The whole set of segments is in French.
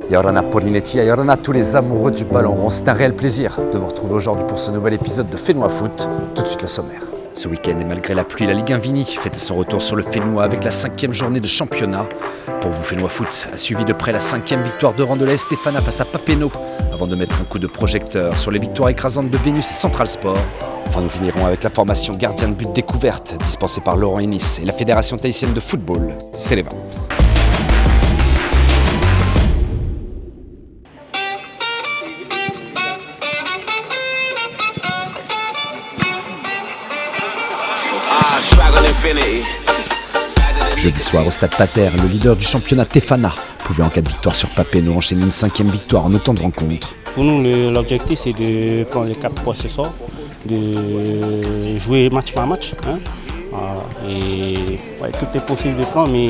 Yorana Polinetti, Yorana tous les amoureux du ballon rond. C'est un réel plaisir de vous retrouver aujourd'hui pour ce nouvel épisode de Fénois Foot. Tout de suite le sommaire. Ce week-end et malgré la pluie, la Ligue 1 Vini fêtait son retour sur le Fénois avec la 5e journée de championnat. Pour vous, Fénois Foot a suivi de près la 5e victoire de rang de la Stéphana face à Papenno, avant de mettre un coup de projecteur sur les victoires écrasantes de Vénus et Central Sport. Enfin, nous finirons avec la formation gardien de but découverte dispensée par Laurent Ennis et la Fédération tahitienne de football, Céléva. Jeudi soir au stade Pater, le leader du championnat Tefana pouvait en cas de victoire sur Papenno enchaîner une 5e victoire en autant de rencontres. Pour nous, l'objectif c'est de prendre les 4 points ce soir, de jouer match par match. Et tout est possible de prendre, mais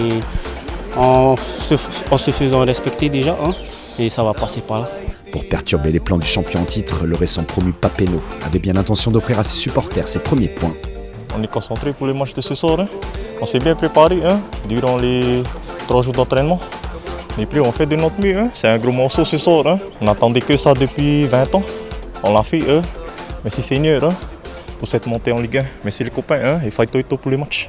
en se faisant respecter déjà, et ça va passer par là. Pour perturber les plans du champion en titre, le récent promu Papenno avait bien l'intention d'offrir à ses supporters ses premiers points. On est concentré pour les matchs de ce soir. On s'est bien préparé durant les 3 jours d'entraînement. Et puis on fait de notre mieux. C'est un gros morceau ce soir. On n'attendait que ça depuis 20 ans. On l'a fait. Merci Seigneur pour cette montée en Ligue 1. Merci les copains. Et fight pour les matchs.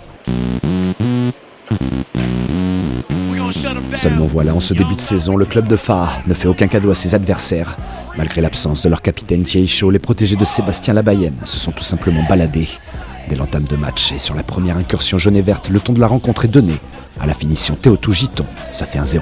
Seulement voilà, en ce début de saison, le club de Faha ne fait aucun cadeau à ses adversaires. Malgré l'absence de leur capitaine Tieisho, les protégés de Sébastien Labayenne se sont tout simplement baladés. Dès l'entame de match et sur la première incursion jaune et verte, le ton de la rencontre est donné. À la finition, Théotou Giton, ça fait 1-0.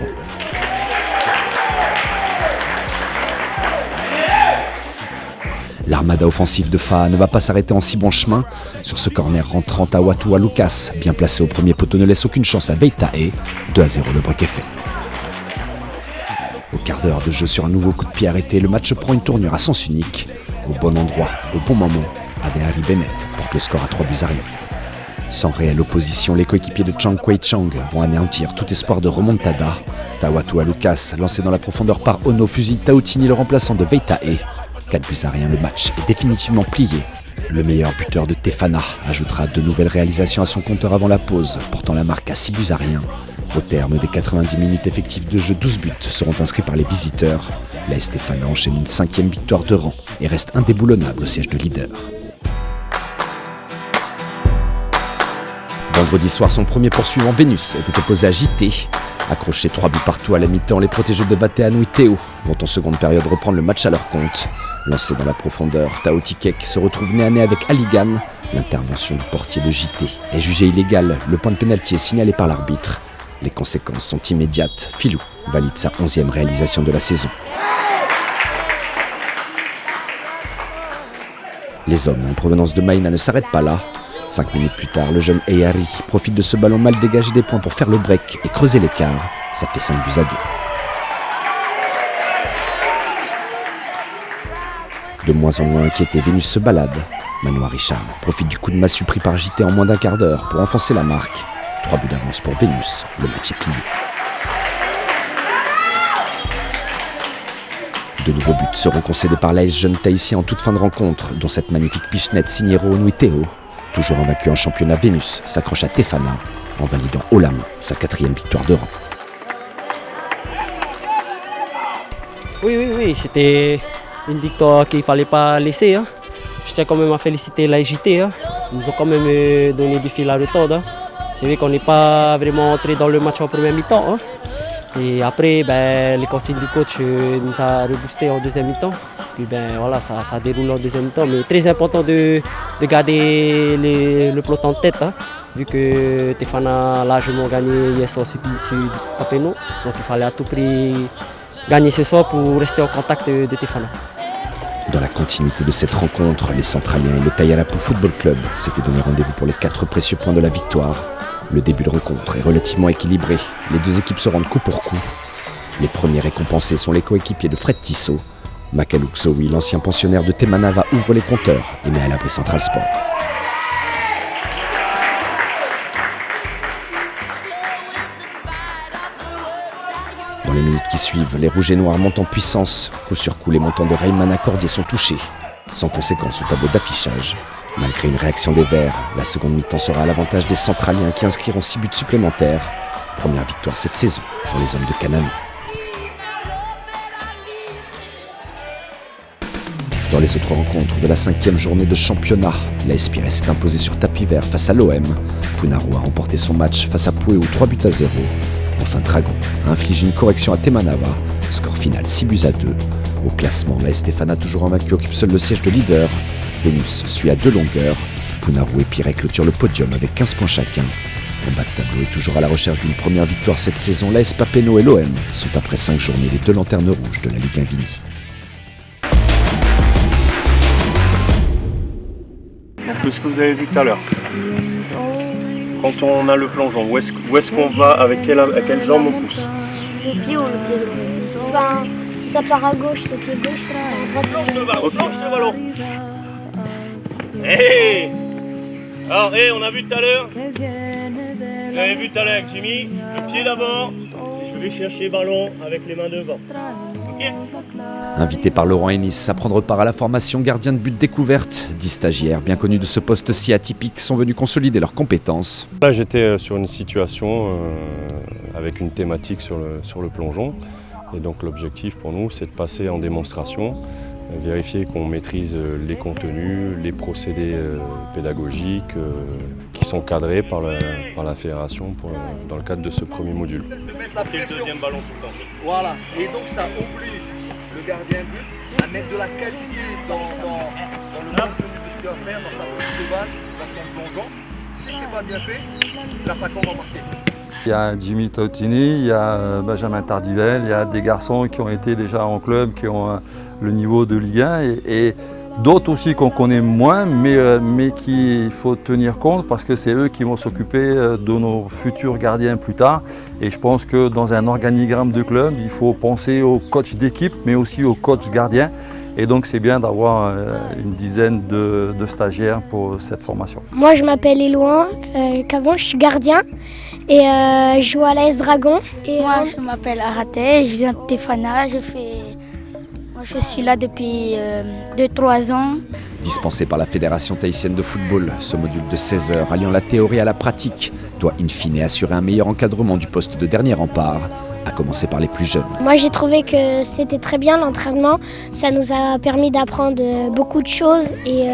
L'armada offensive de Faha ne va pas s'arrêter en si bon chemin. Sur ce corner rentrant, Tawatua Lucas, bien placé au premier poteau, ne laisse aucune chance à Veitae. 2-0, le break est fait. Au quart d'heure de jeu sur un nouveau coup de pied arrêté, le match prend une tournure à sens unique. Au bon endroit, au bon moment, Harry Bennett porte le score à 3-1. Sans réelle opposition, les coéquipiers de Chang Kwei Chang vont anéantir tout espoir de remontada. Tawatua Lucas, lancé dans la profondeur par Ono, fusille Tautini, le remplaçant de Veitae. 4-1, le match est définitivement plié. Le meilleur buteur de Tefana ajoutera de nouvelles réalisations à son compteur avant la pause, portant la marque à 6-1. Au terme des 90 minutes effectives de jeu, 12 buts seront inscrits par les visiteurs. La Stéphana enchaîne une 5e victoire de rang et reste indéboulonnable au siège de leader. Vendredi soir, son premier poursuivant Vénus était opposé à JT. Accrochés 3 buts partout à la mi-temps, les protégés de Vateanu Théo vont en seconde période reprendre le match à leur compte. Lancé dans la profondeur, Tao Tikek se retrouve nez à nez avec Aligan. L'intervention du portier de JT est jugée illégale. Le point de pénalty est signalé par l'arbitre. Les conséquences sont immédiates. Filou valide sa 11e réalisation de la saison. Les hommes en provenance de Maïna ne s'arrêtent pas là. 5 minutes plus tard, le jeune Eyari profite de ce ballon mal dégagé des points pour faire le break et creuser l'écart. Ça fait 5-2. De moins en moins inquiété, Vénus se balade. Manu Richan profite du coup de massue pris par JT en moins d'un quart d'heure pour enfoncer la marque. 3 buts d'avance pour Vénus, le match est plié. De nouveaux buts seront concédés par l'AS jeune tahitien en toute fin de rencontre, dont cette magnifique pichenette signée Roonui Théo. Toujours invaincu en championnat, Vénus s'accroche à Tefana en validant haut la main sa 4e victoire de rang. Oui, c'était une victoire qu'il ne fallait pas laisser. Je tiens quand même à féliciter la JT. Ils nous ont quand même donné du fil à retordre. C'est vrai qu'on n'est pas vraiment entré dans le match en première mi-temps. Et après, les consignes du coach nous a reboosté en deuxième mi-temps. Puis voilà, ça déroule en deuxième mi-temps. Mais très important de garder le peloton de tête. Vu que Tefana a largement gagné hier soir sur Papenno. Donc il fallait à tout prix gagner ce soir pour rester en contact de Tefana. Dans la continuité de cette rencontre, les Centraliens et le Tayarapu Football Club s'étaient donné rendez-vous pour les 4 précieux points de la victoire. Le début de rencontre est relativement équilibré. Les deux équipes se rendent coup pour coup. Les premiers récompensés sont les coéquipiers de Fred Tissot. Makaluk Sowi, l'ancien pensionnaire de Temanava, ouvre les compteurs et met à l'abri Central Sport. Dans les minutes qui suivent, les Rouges et Noirs montent en puissance. Coup sur coup, les montants de Rayman Accordier sont touchés. Sans conséquence au tableau d'affichage. Malgré une réaction des Verts, la seconde mi-temps sera à l'avantage des Centraliens qui inscriront 6 buts supplémentaires. Première victoire cette saison pour les hommes de Kanami. Dans les autres rencontres de la 5e journée de championnat, l'AS Pirée s'est imposé sur tapis vert face à l'OM. Punaro a remporté son match face à Pouéou 3-0. Enfin, Dragon a infligé une correction à Temanava. Score final 6-2. Au classement, l'AS Stéphana, toujours invaincu, occupe seul le siège de leader. Vénus suit à 2 longueurs. Punaro et Pirée clôturent le podium avec 15 points chacun. En bas de tableau et toujours à la recherche d'une première victoire cette saison, l'AS Papeno et l'OM sont après 5 journées les 2 lanternes rouges de la Ligue Invini. Donc ce que vous avez vu tout à l'heure, quand on a le plongeon, où est-ce qu'on va, avec quelle jambe on pousse? Le pied ou le pied droit. Enfin, si ça part à gauche, c'est pied gauche, si ça part à droite, c'est Ok, lance le ballon. Hey! Alors, on a vu tout à l'heure, vous avez vu tout à l'heure avec Jimmy, le pied d'abord, et je vais chercher le ballon avec les mains devant. Ok? Invité par Laurent Ennis à prendre part à la formation gardien de but découverte, 10 stagiaires bien connus de ce poste si atypique sont venus consolider leurs compétences. Là, j'étais sur une situation avec une thématique sur le plongeon. Et donc l'objectif pour nous, c'est de passer en démonstration, vérifier qu'on maîtrise les contenus, les procédés pédagogiques qui sont cadrés par la fédération dans le cadre de ce premier module. De mettre la pression. Le deuxième ballon tout le temps. Voilà. Et donc ça oblige le gardien de but à mettre de la qualité dans le contenu de ce qu'il va faire, dans sa prise de balle, dans son plongeon. Si c'est pas bien fait, l'attaquant va marquer. Il y a Jimmy Tautini, il y a Benjamin Tardivel, il y a des garçons qui ont été déjà en club, qui ont le niveau de Ligue 1 et d'autres aussi qu'on connaît moins, mais qu'il faut tenir compte parce que c'est eux qui vont s'occuper de nos futurs gardiens plus tard. Et je pense que dans un organigramme de club, il faut penser au coach d'équipe, mais aussi au coach gardien. Et donc c'est bien d'avoir une dizaine de stagiaires pour cette formation. Moi je m'appelle Elouan, qu'avant je suis gardien et je joue à l'AS Dragon. Et moi je m'appelle Araté, je viens de Tefana, je suis là depuis 2-3 ans. Dispensé par la Fédération tahitienne de football, ce module de 16 heures alliant la théorie à la pratique doit in fine assurer un meilleur encadrement du poste de dernier rempart, à commencer par les plus jeunes. Moi j'ai trouvé que c'était très bien l'entraînement, ça nous a permis d'apprendre beaucoup de choses et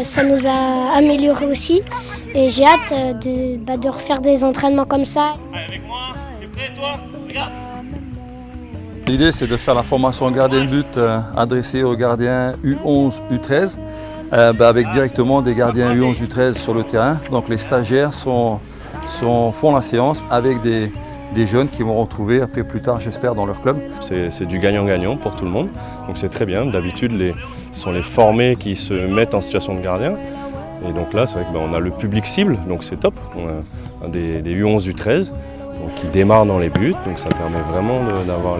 ça nous a amélioré aussi. Et j'ai hâte de refaire des entraînements comme ça. Allez, avec moi, t'es prêt toi? Regarde. L'idée c'est de faire la formation gardien de but adressée aux gardiens U11, U13, avec directement des gardiens U11, U13 sur le terrain. Donc les stagiaires font la séance avec des jeunes qui vont retrouver après plus tard, j'espère, dans leur club. C'est du gagnant-gagnant pour tout le monde, donc c'est très bien. D'habitude, ce sont les formés qui se mettent en situation de gardien. Et donc là, c'est vrai qu'on a le public cible, donc c'est top. On a des U11, U13 donc qui démarrent dans les buts, donc ça permet vraiment d'avoir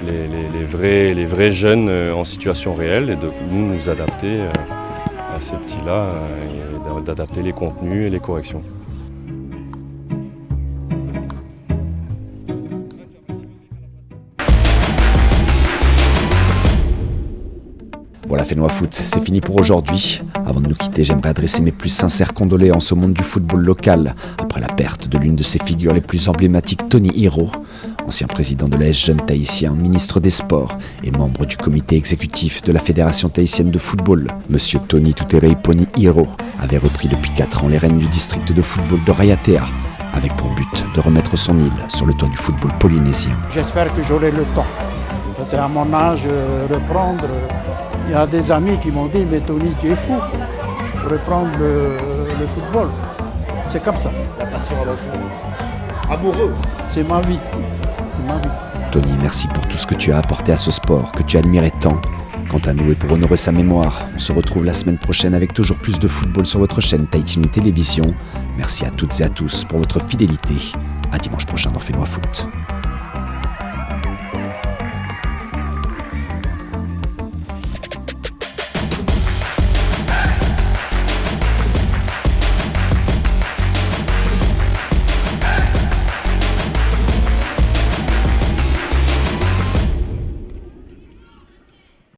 les vrais jeunes en situation réelle et de nous adapter à ces petits-là et d'adapter les contenus et les corrections. Voilà Fénois Foot, c'est fini pour aujourd'hui. Avant de nous quitter, j'aimerais adresser mes plus sincères condoléances au monde du football local après la perte de l'une de ses figures les plus emblématiques, Tony Hiro, ancien président de l'AS Jeunes Tahitien, ministre des Sports et membre du comité exécutif de la Fédération tahitienne de football. Monsieur Tony Tuterei Poni Hiro avait repris depuis 4 ans les rênes du district de football de Raiatea, avec pour but de remettre son île sur le toit du football polynésien. J'espère que j'aurai le temps, parce qu'à mon âge, reprendre... Il y a des amis qui m'ont dit « Mais Tony, tu es fou, reprendre le football. » C'est comme ça. La passion avant tout. Amoureux. C'est ma vie. Tony, merci pour tout ce que tu as apporté à ce sport, que tu admirais tant. Quant à nous et pour honorer sa mémoire, on se retrouve la semaine prochaine avec toujours plus de football sur votre chaîne Tahiti Télévision. Merci à toutes et à tous pour votre fidélité. À dimanche prochain dans Fénois Foot.